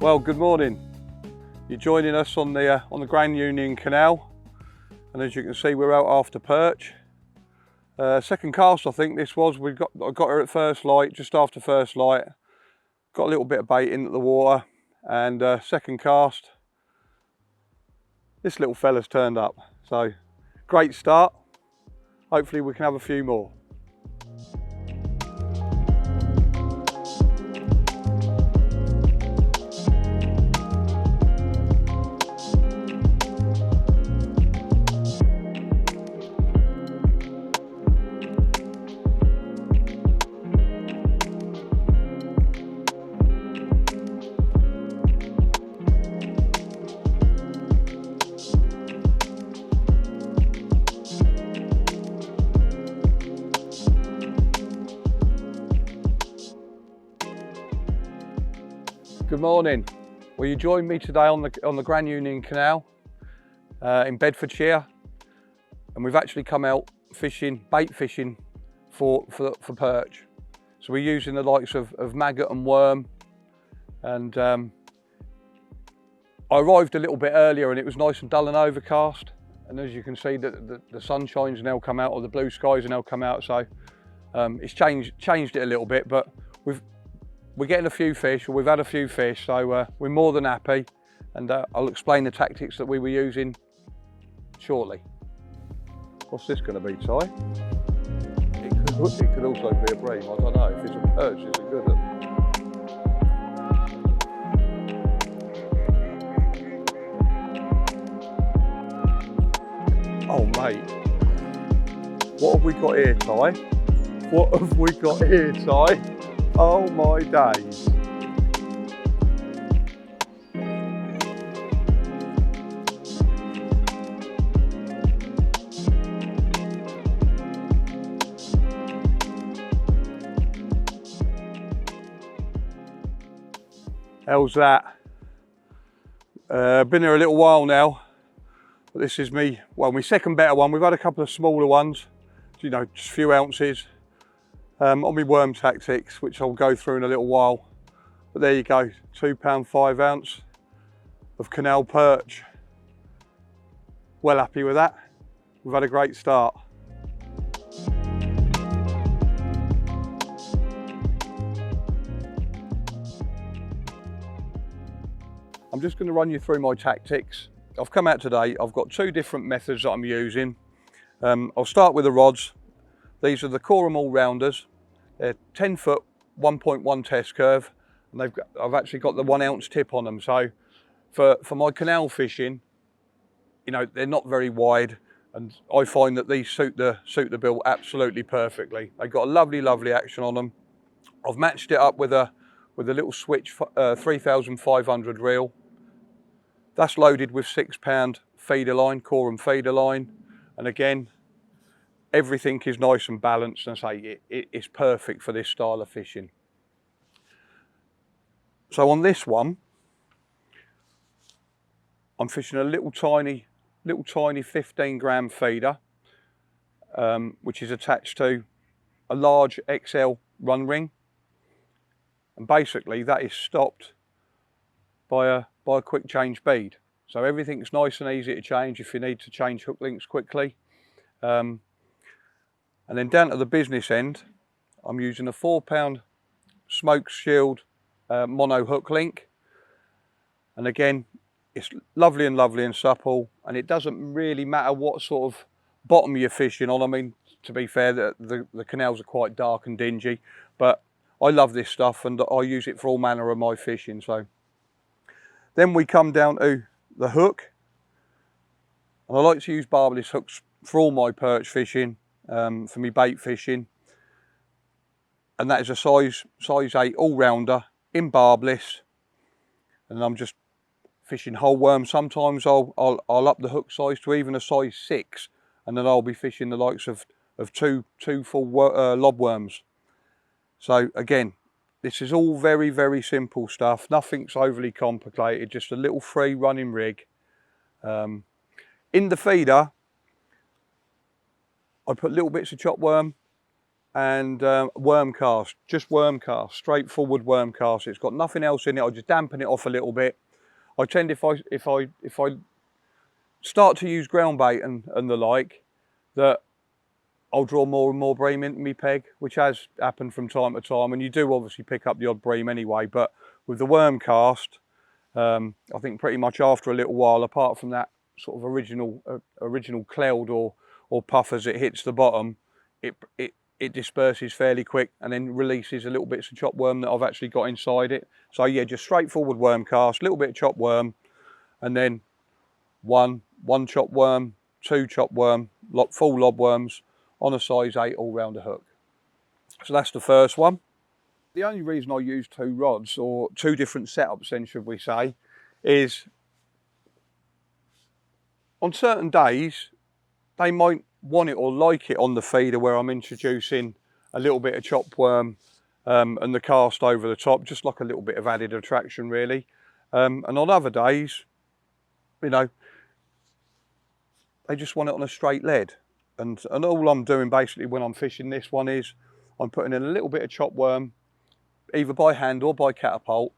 Well, good morning. You're joining us on the Grand Union Canal, and as you can see, we're out after perch. Second cast, I think this was. I got her at first light, just after first light. Got a little bit of bait into the water, and second cast, this little fella's turned up. So, great start. Hopefully, we can have a few more. Good morning. Well, you joined me today on the Grand Union Canal in Bedfordshire, and we've actually come out fishing, bait fishing for perch. So we're using the likes of maggot and worm, and I arrived a little bit earlier and it was nice and dull and overcast, and as you can see the sunshine's now come out, or the blue skies are now come out, so it's changed it a little bit, but we're getting a few fish, or we've had a few fish, so we're more than happy, and I'll explain the tactics that we were using shortly. What's this going to be, Ty? It could also be a bream. I don't know if it's a perch. It's a good one. Oh mate, what have we got here, Ty? What have we got here, Ty? Oh my days. How's that? Been here a little while now, but this is my second better one. We've had a couple of smaller ones, you know, just a few ounces. On my worm tactics, which I'll go through in a little while. But there you go, £2 5 ounce of canal perch. Well happy with that. We've had a great start. I'm just going to run you through my tactics. I've come out today, I've got two different methods that I'm using. I'll start with the rods. These are the Korum all-rounders. They're 10 foot, 1.1 test curve, and I've actually got the 1 ounce tip on them. So for my canal fishing, you know, they're not very wide, and I find that these suit the bill absolutely perfectly. They've got a lovely action on them. I've matched it up with a little switch 3500 reel. That's loaded with £6 feeder line, Korum feeder line, and again, everything is nice and balanced, and it's perfect for this style of fishing. So on this one, I'm fishing a little tiny 15 gram feeder, which is attached to a large XL run ring, and basically that is stopped by a quick change bead. So everything's nice and easy to change if you need to change hook links quickly. And then down to the business end, I'm using a £4 Smoke Shield mono hook link. And again, it's lovely and supple, and it doesn't really matter what sort of bottom you're fishing on. I mean, to be fair, the canals are quite dark and dingy, but I love this stuff and I use it for all manner of my fishing. So then we come down to the hook, and I like to use barbless hooks for all my perch fishing. For me bait fishing, and that is a size 8 all-rounder in barbless, and I'm just fishing whole worm. Sometimes I'll up the hook size to even a size 6, and then I'll be fishing the likes of two full lob worms. So again, this is all very simple stuff, nothing's overly complicated, just a little free running rig. In the feeder I put little bits of chopped worm and worm cast, just worm cast, straightforward worm cast. It's got nothing else in it. I just dampen it off a little bit. I tend, if I start to use ground bait and the like, that I'll draw more and more bream into me peg, which has happened from time to time, and you do obviously pick up the odd bream anyway. But with the worm cast, I think pretty much after a little while, apart from that sort of original cloud or puff as it hits the bottom, it disperses fairly quick and then releases a little bits of chopped worm that I've actually got inside it. So yeah, just straightforward worm cast, a little bit of chopped worm, and then one chopped worm, two chopped worm, full lob worms on a size 8 all round a hook. So that's the first one. The only reason I use 2 rods, or 2 different setups then should we say, is on certain days they might want it or like it on the feeder where I'm introducing a little bit of chopped worm and the cast over the top, just like a little bit of added attraction really. And on other days, you know, they just want it on a straight lead. And all I'm doing basically when I'm fishing this one is I'm putting in a little bit of chopped worm, either by hand or by catapult,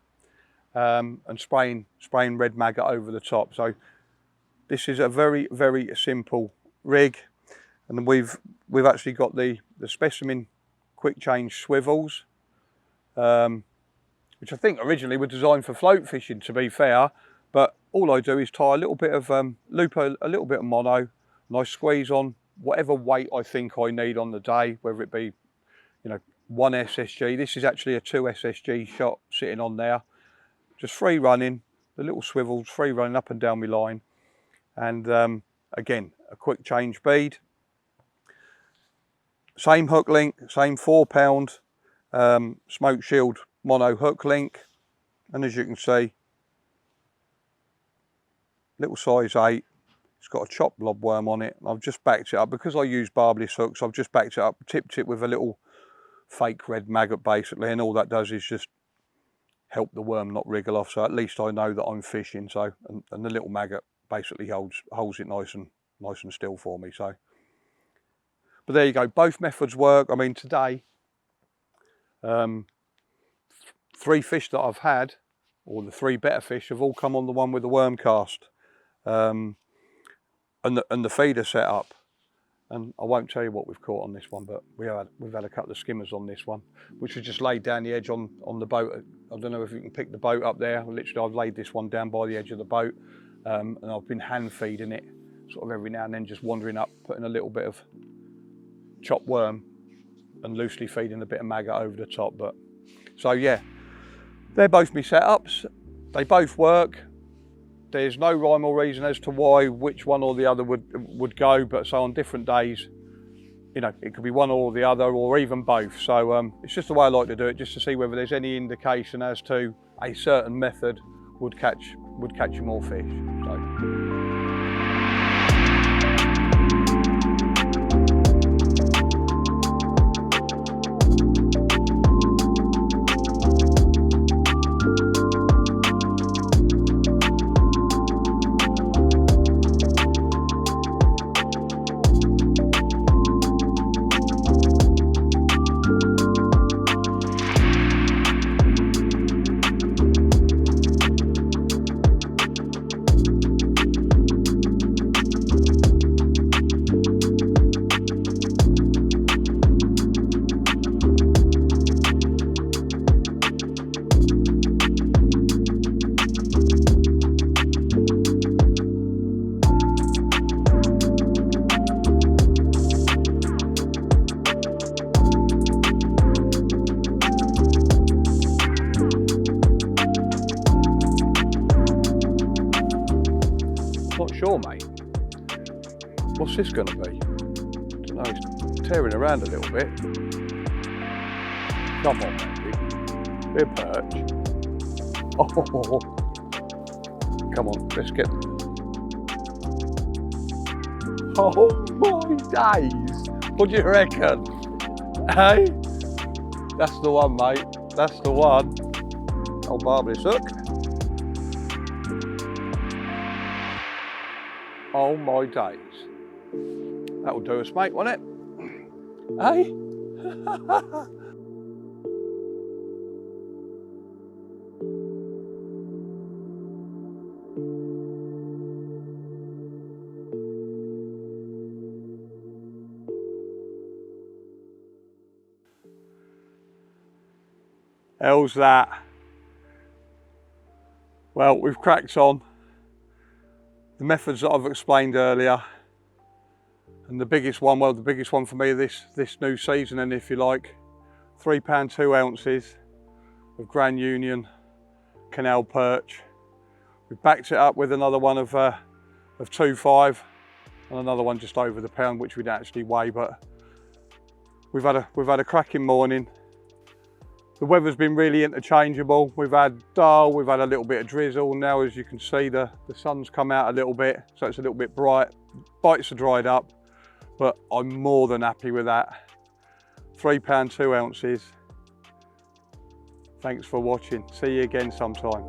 and spraying red maggot over the top. So this is a very, very simple rig, and we've actually got the specimen quick change swivels, which I think originally were designed for float fishing, to be fair. But all I do is tie a little bit of loop a little bit of mono, and I squeeze on whatever weight I think I need on the day, whether it be, you know, 1 SSG. This is actually a 2 SSG shot sitting on there. Just free running, the little swivels, free running up and down my line. And again, a quick change bead. Same hook link, same 4 pound Smoke Shield mono hook link. And as you can see, little size 8. It's got a chopped lob worm on it. I've just backed it up because I use barbless hooks. I've just backed it up, tipped it with a little fake red maggot basically, and all that does is just help the worm not wriggle off. So at least I know that I'm fishing. So and the little maggot basically holds it nice and still for me. So, but there you go. Both methods work. I mean, today, 3 fish that I've had, or the 3 better fish, have all come on the one with the worm cast. And the feeder set up, and I won't tell you what we've caught on this one, but we've had a couple of skimmers on this one, which was just laid down the edge on the boat. I don't know if you can pick the boat up there. Literally, I've laid this one down by the edge of the boat, and I've been hand feeding it sort of every now and then, just wandering up, putting a little bit of chopped worm and loosely feeding a bit of maggot over the top. But so yeah, they're both my setups. They both work. There's no rhyme or reason as to why which one or the other would go, but so on different days, you know, it could be one or the other, or even both. So it's just the way I like to do it, just to see whether there's any indication as to a certain method would catch you more fish. So. Not sure, mate. What's this going to be? I don't know, it's tearing around a little bit. Come on, baby. Big perch. Oh, come on, let's get. Oh my days! What do you reckon? Hey? That's the one, mate. That's the one. Old barbless hook. Oh my days. That'll do us, mate, won't it? Hey? How's that? Well, we've cracked on. The methods that I've explained earlier, and the biggest one, well, the biggest one for me this new season, and if you like, 3 pound 2 ounces of Grand Union Canal perch. We've backed it up with another one of 2.5 and another one just over the pound, which we'd actually weigh, but we've had a cracking morning. The weather's been really interchangeable. We've had dull, we've had a little bit of drizzle. Now, as you can see, the sun's come out a little bit, so it's a little bit bright. Bites are dried up, but I'm more than happy with that. 3 pound 2 ounces. Thanks for watching. See you again sometime.